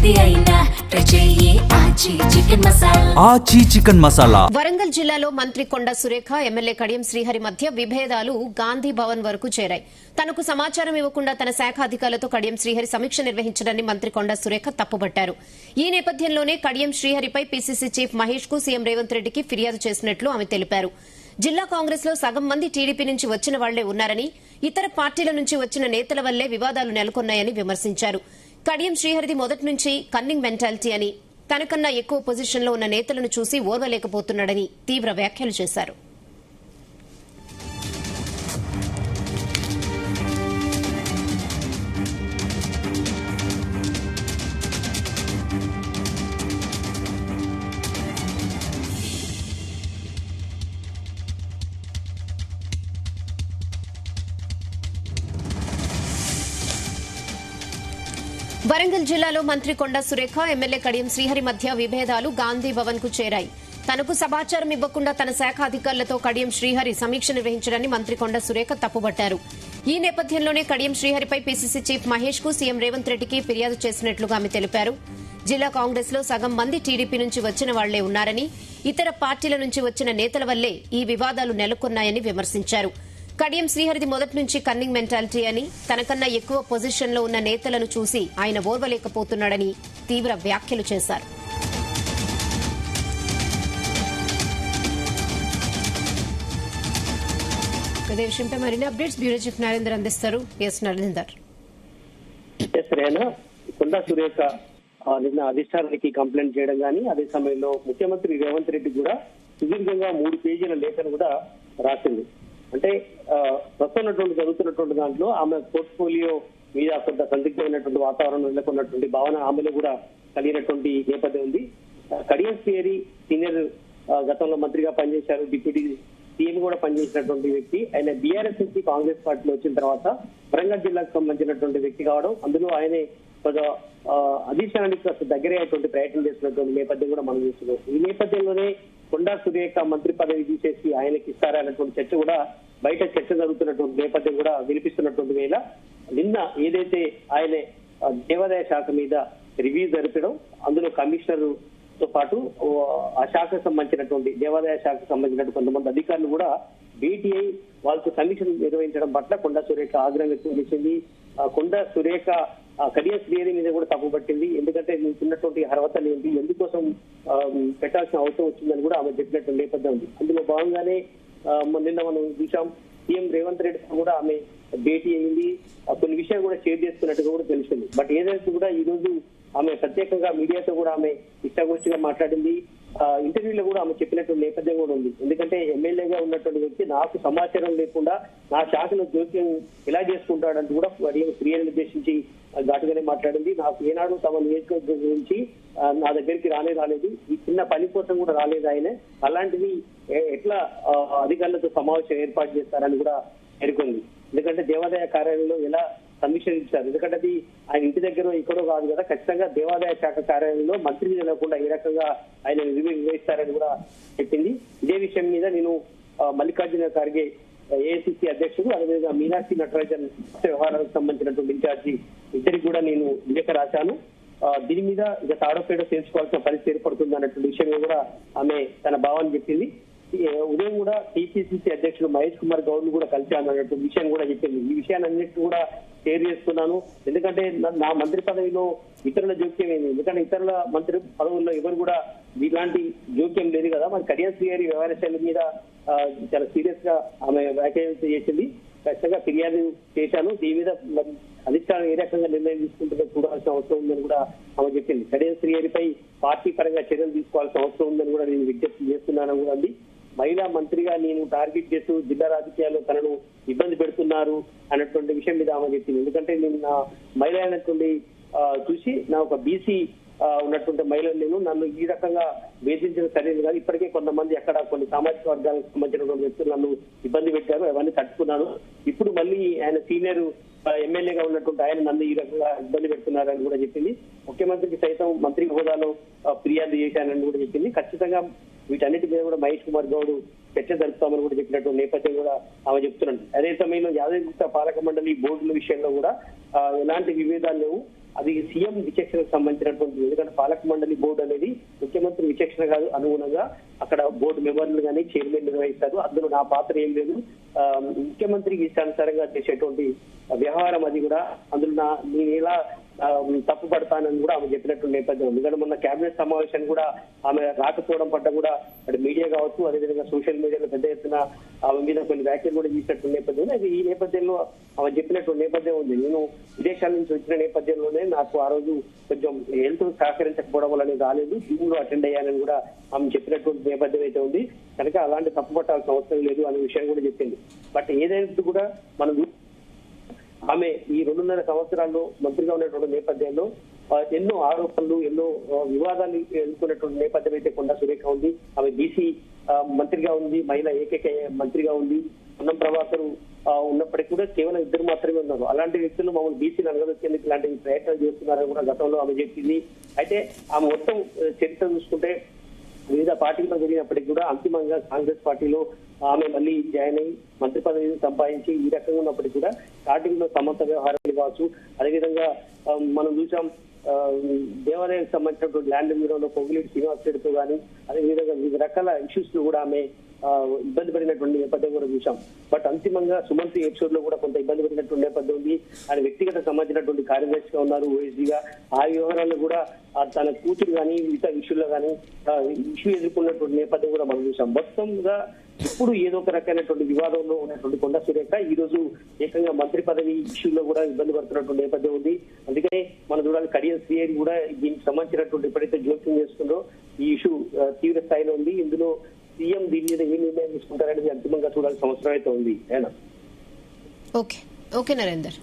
ఆచి చికెన్ మసాలా. వరంగల్ జిల్లాలో మంత్రి కొండ సురేఖ ఎమ్మెల్యే కడియం శ్రీహరి మధ్య విభేదాలు గాంధీ భవన్ వరకు చేరాయి. తనకు సమాచారం ఇవ్వకుండా తన శాఖ అధికారులతో కడియం శ్రీహరి సమీక్ష నిర్వహించడాన్ని మంత్రి కొండ సురేఖ తప్పుబట్టారు. ఈ నేపథ్యంలోనే కడియం శ్రీహరిపై పీసీసీ చీఫ్ మహేష్ కు సీఎం రేవంత్ రెడ్డికి ఫిర్యాదు చేసినట్లు ఆమె తెలిపారు. జిల్లా కాంగ్రెస్ లో సగం మంది టీడీపీ నుంచి వచ్చిన వాళ్లే ఉన్నారని, ఇతర పార్టీల నుంచి వచ్చిన నేతల వల్లే వివాదాలు నెలకొన్నాయని విమర్శించారు. కడియం శ్రీహరిది మొదటి నుంచి కన్నింగ్ మెంటాలిటీ అని, తనకన్నా ఎక్కువ పొజిషన్లో ఉన్న నేతలను చూసి ఓర్వలేకపోతున్నాడని తీవ్ర వ్యాఖ్యలు చేశారు. వరంగల్ జిల్లాలో మంత్రి కొండ సురేఖ ఎమ్మెల్యే కడియం శ్రీహరి మధ్య విభేదాలు గాంధీ భవన్ కు చేరాయి. తనకు సమాచారం ఇవ్వకుండా తన శాఖ అధికారులతో కడియం శ్రీహరి సమీక్ష నిర్వహించడాన్ని మంత్రి కొండ సురేఖ తప్పుబట్టారు. ఈ నేపథ్యంలోనే కడియం శ్రీహరిపై పీసీసీ చీఫ్ మహేష్ కు సీఎం రేవంత్ రెడ్డికి ఫిర్యాదు చేసినట్లుగా ఆమె తెలిపారు. జిల్లా కాంగ్రెస్ లో సగం మంది టీడీపీ నుంచి వచ్చిన వాళ్లే ఉన్నారని, ఇతర పార్టీల నుంచి వచ్చిన నేతల వల్లే ఈ వివాదాలు నెలకొన్నాయని విమర్శించారు. కడియం శ్రీహరిది మొదటి నుంచి కన్నింగ్ మెంటాలిటీ అని, తనకన్నా ఎక్కువ పొజిషన్లో ఉన్న నేతలను చూసి ఆయన ఓర్వలేకపోతున్నాడని తీవ్ర వ్యాఖ్యలు చేశారు. ఇదే విషయంపై మరిన్ని అప్డేట్స్ బ్యూరో చీఫ్ నరేందర్ అందిస్తారు. ఎస్ నరేందర్. కొండా సురేఖ నిన్న అధిష్టానానికి కంప్లైంట్ చేయడం కానీ, అదే సమయంలో ముఖ్యమంత్రి రేవంత్ రెడ్డి కూడా సుదీర్ఘంగా 3 పేజీల లేఖను కూడా రాసింది. అంటే ప్రస్తుతం జరుగుతున్నటువంటి దాంట్లో ఆమె పోర్ట్ఫోలియో మీద కొంత సందిగ్ధమైనటువంటి వాతావరణం నెలకొన్నటువంటి భావన ఆమెలో కూడా కలిగినటువంటి నేపథ్యం ఉంది. కడియం శ్రీహరి సీనియర్ గతంలో మంత్రిగా పనిచేశారు, డిప్యూటీ సీఎం కూడా పనిచేసినటువంటి వ్యక్తి. ఆయన బీఆర్ఎస్ నుంచి కాంగ్రెస్ పార్టీలో వచ్చిన తర్వాత వరంగల్ జిల్లాకు సంబంధించినటువంటి వ్యక్తి కావడం, అందులో ఆయనే అధిష్టానానికి దగ్గరయ్యేటువంటి ప్రయత్నం చేసినటువంటి నేపథ్యం కూడా మనం చూస్తున్నాం. ఈ నేపథ్యంలోనే కొండా సురేఖ మంత్రి పదవి తీసేసి ఆయనకి ఇస్తారా అనేటువంటి చర్చ కూడా బయట చర్చ జరుగుతున్నటువంటి నేపథ్యం కూడా వినిపిస్తున్నటువంటి వేళ, నిన్న ఏదైతే ఆయన దేవాదాయ శాఖ మీద రివ్యూ జరపడం, అందులో కమిషనర్ తో పాటు ఆ శాఖకు సంబంధించినటువంటి దేవాదాయ శాఖకు సంబంధించినటువంటి కొంతమంది అధికారులు కూడా భేటీ అయి వాళ్ళకు సమీక్ష నిర్వహించడం పట్ల కొండా సురేఖ ఆగ్రహం వ్యక్తం చేసింది. కొండా సురేఖ కడియం శ్రీహరి మీద కూడా తప్పు పట్టింది. ఎందుకంటే నీకున్నటువంటి అర్హతలు ఏంటి, ఎందుకోసం పెట్టాల్సిన అవసరం వచ్చిందని కూడా ఆమె చెప్పినటువంటి నేపథ్యం ఉంది. అందులో భాగంగానే నిన్న మనం చూసాం, సీఎం రేవంత్ రెడ్డి కూడా ఆమె భేటీ అయింది, కొన్ని విషయాలు కూడా షేర్ చేసుకున్నట్టుగా కూడా తెలిసింది. బట్ ఏదైతే కూడా ఈ రోజు ఆమె ప్రత్యేకంగా మీడియాతో కూడా ఆమె ఇష్టాగోష్ఠిగా మాట్లాడింది. ఇంటర్వ్యూలో కూడా ఆమె చెప్పినటువంటి నేపథ్యం కూడా ఉంది. ఎందుకంటే ఎమ్మెల్యేగా ఉన్నటువంటి వ్యక్తి నాకు సమాచారం లేకుండా నా శాఖను జోక్యం ఎలా చేసుకుంటాడంటూ కూడా శ్రీహరిని ఉద్దేశించి ఘాటుగానే మాట్లాడింది. నాకు ఏనాడు తమ నియోజకవర్గం గురించి నా దగ్గరికి రాలేదు, ఈ చిన్న పని కోసం కూడా రాలేదు ఆయన, అలాంటిది ఎట్లా అధికారులతో సమావేశం ఏర్పాటు చేస్తారని కూడా పేర్కొంది. ఎందుకంటే దేవాదాయ కార్యాలయంలో ఎలా సమీక్షించారు, ఎందుకంటే అది ఆయన ఇంటి దగ్గర ఇక్కడో కాదు కదా, ఖచ్చితంగా దేవాదాయ శాఖ కార్యాలయంలో మంత్రి లేకుండా ఏ రకంగా ఆయన నిర్వహిస్తారని కూడా చెప్పింది. ఇదే విషయం మీద నేను మల్లికార్జున ఖార్గే ఏఐసిసి అధ్యక్షుడు, అదేవిధంగా మీనాక్షి నటరాజన్ వ్యవహారాలకు సంబంధించినటువంటి ఇన్ఛార్జి ఇద్దరికి కూడా నేను లేఖ రాశాను. దీని మీద ఇక తాడోపేడ చేర్చుకోవాల్సిన పరిస్థితి ఏర్పడుతుంది అన్నటువంటి విషయంలో కూడా ఆమె తన భావాన్ని చెప్పింది. ఉదయం కూడా టీపీసీసీ అధ్యక్షుడు మహేష్ కుమార్ గౌడ్ కూడా కలిశాను అన్నట్టు విషయాన్ని కూడా చెప్పింది. ఈ విషయాన్ని అన్నిటి కూడా షేర్ చేసుకున్నాను. ఎందుకంటే నా మంత్రి పదవిలో ఇతరుల జోక్యం ఏంది, ఎందుకంటే ఇతరుల మంత్రి పదవుల్లో ఎవరు కూడా ఇలాంటి జోక్యం లేదు కదా. మరి కడియం శ్రీహరి వ్యవహార శైలి మీద చాలా సీరియస్ గా ఆమె వ్యాఖ్యానం చేసింది. ఖచ్చితంగా ఫిర్యాదు చేశాను, దీని మీద అధిష్టానం ఏ రకంగా నిర్ణయం తీసుకుంటుందో చూడాల్సిన అవసరం ఉందని కూడా ఆమె చెప్పింది. కడియం శ్రీహరిపై పార్టీ పరంగా చర్యలు తీసుకోవాల్సిన అవసరం ఉందని కూడా నేను విజ్ఞప్తి చేస్తున్నాను కూడా అంది. మహిళా మంత్రిగా నేను టార్గెట్ చేస్తూ జిల్లా రాజకీయాల్లో తనను ఇబ్బంది పెడుతున్నారు అన్నటువంటి విషయం మీద ఆమె చెప్పింది. ఎందుకంటే నేను నా మహిళ అయినటువంటి చూసి నా ఒక బీసీ ఉన్నటువంటి మహిళలు నేను నన్ను ఈ రకంగా వేధించడం సరైనది కాదు. ఇప్పటికే కొంతమంది అక్కడ కొన్ని సామాజిక వర్గాలకు సంబంధించినటువంటి వ్యక్తులు నన్ను ఇబ్బంది పెట్టారు, అవన్నీ తట్టుకున్నాను. ఇప్పుడు మళ్ళీ ఆయన సీనియర్ ఎమ్మెల్యేగా ఉన్నటువంటి ఆయన నన్ను ఈ రకంగా ఇబ్బంది పెడుతున్నారని కూడా చెప్పింది. ముఖ్యమంత్రికి సైతం మంత్రి హోదాలో ఫిర్యాదు చేశానని కూడా చెప్పింది. ఖచ్చితంగా వీటన్నిటి మీద కూడా మహేష్ కుమార్ గౌడ్ చర్చ జరుపుతామని కూడా చెప్పినట్టు నేపథ్యం కూడా ఆమె చెప్తున్నాడు. అదే సమయంలో యాదగిరిగుట్ట పాలక మండలి బోర్డుల విషయంలో కూడా ఎలాంటి విభేదాలు లేవు. అది సీఎం విచక్షణకు సంబంధించినటువంటి, ఎందుకంటే పాలక మండలి బోర్డు అనేది ముఖ్యమంత్రి విచక్షణ కాదు, అనుగుణంగా అక్కడ బోర్డు మెంబర్లు కానీ చైర్మన్ నిర్వహిస్తారు. అందులో నా పాత్ర ఏం లేదు. ముఖ్యమంత్రికి ఇష్టానుసారంగా చేసేటువంటి వ్యవహారం అది కూడా, అందులో నేను ఎలా తప్పు పడతానని కూడా ఆమె చెప్పినట్టు నేపథ్యం. ఎందుకంటే మొన్న కేబినెట్ సమావేశాన్ని కూడా ఆమె రాకపోవడం పట్ల కూడా అటు మీడియా కావచ్చు, అదేవిధంగా సోషల్ మీడియాలో పెద్ద ఎత్తున ఆమె మీద కొన్ని వ్యాఖ్యలు కూడా చేసినట్టు నేపథ్యం. అది ఈ నేపథ్యంలో ఆమె చెప్పినట్టు నేపథ్యం ఉంది. నేను విదేశాల నుంచి వచ్చిన నేపథ్యంలోనే నాకు ఆ రోజు కొంచెం హెల్త్ సహకరించకపోవడం వల్ల నేను రాలేదు, జూమ్ లో అటెండ్ అయ్యానని కూడా ఆమె చెప్పినటువంటి నేపథ్యం అయితే ఉంది. కనుక అలాంటి తప్పు పట్టాల్సిన అవసరం లేదు అనే విషయాన్ని కూడా చెప్పింది. బట్ ఏదైనా కూడా మనం ఆమె ఈ 2.5 సంవత్సరాల్లో మంత్రిగా ఉన్నటువంటి నేపథ్యంలో ఎన్నో ఆరోపణలు, ఎన్నో వివాదాలు ఎదుర్కొన్నటువంటి నేపథ్యం అయితే కొండా సురేఖ ఉంది. ఆమె బీసీ మంత్రిగా ఉంది, మహిళా ఏకైక మంత్రిగా ఉంది. పొన్నం ప్రభాకర్ ఉన్నప్పటికీ కూడా కేవలం 2 మాత్రమే ఉన్నారు. అలాంటి వ్యక్తులు మమ్మల్ని బీసీలు అనగదొచ్చేందుకు ఇలాంటి ప్రయత్నాలు చేస్తున్నారని కూడా గతంలో ఆమె చెప్పింది. అయితే ఆమె మొత్తం చరిత్ర చూసుకుంటే వివిధ పార్టీలో జరిగినప్పటికీ కూడా అంతిమంగా కాంగ్రెస్ పార్టీలో ఆమె మళ్ళీ జాయిన్ అయ్యి మంత్రి పదవిని సంపాదించి ఈ రకంగా ఉన్నప్పటికీ కూడా స్టార్టింగ్ లో సమర్థ వ్యవహారాలు కావచ్చు, అదేవిధంగా మనం చూసాం దేవాలయానికి సంబంధించినటువంటి ల్యాండ్ మీరంలో పొంగులేటి శ్రీనివాస్ రెడ్డితో కానీ, అదేవిధంగా వివిధ రకాల ఇష్యూస్ లో కూడా ఆమె ఇబ్బంది పడినటువంటి నేపథ్యం కూడా చూసాం. బట్ అంతిమంగా సుమంత్ ఎపిసోడ్ లో కూడా కొంత ఇబ్బంది పడినటువంటి నేపథ్యం ఉంది. ఆయన వ్యక్తిగత సంబంధించినటువంటి కార్యదర్శిగా ఉన్నారు ఓఎస్డీగా. ఆ వ్యవహారాల్లో కూడా తన కూతురు కానీ మిగతా ఇష్యూలో కానీ ఇష్యూ ఎదుర్కొన్నటువంటి నేపథ్యం కూడా మనం చూసాం. మొత్తంగా ఇప్పుడు ఏదో ఒక రకమైనటువంటి వివాదంలో ఉన్నటువంటి కొండా సురేఖ ఈ రోజు ఏకంగా మంత్రి పదవి ఇష్యూలో కూడా ఇబ్బంది పడుతున్నటువంటి నేపథ్యం ఉంది. అందుకనే మనం చూడాలి, కడియం శ్రీహరి కూడా దీనికి సంబంధించినటువంటి ఎప్పుడైతే జోక్యం చేస్తుందో ఈ ఇష్యూ తీవ్ర స్థాయిలో ఉంది. ఇందులో సీఎం దీని మీద ఏ నిర్ణయం తీసుకుంటారనేది అంతిమంగా చూడాల్సిన అవసరం అయితే ఉంది. ఓకే నరేందర్.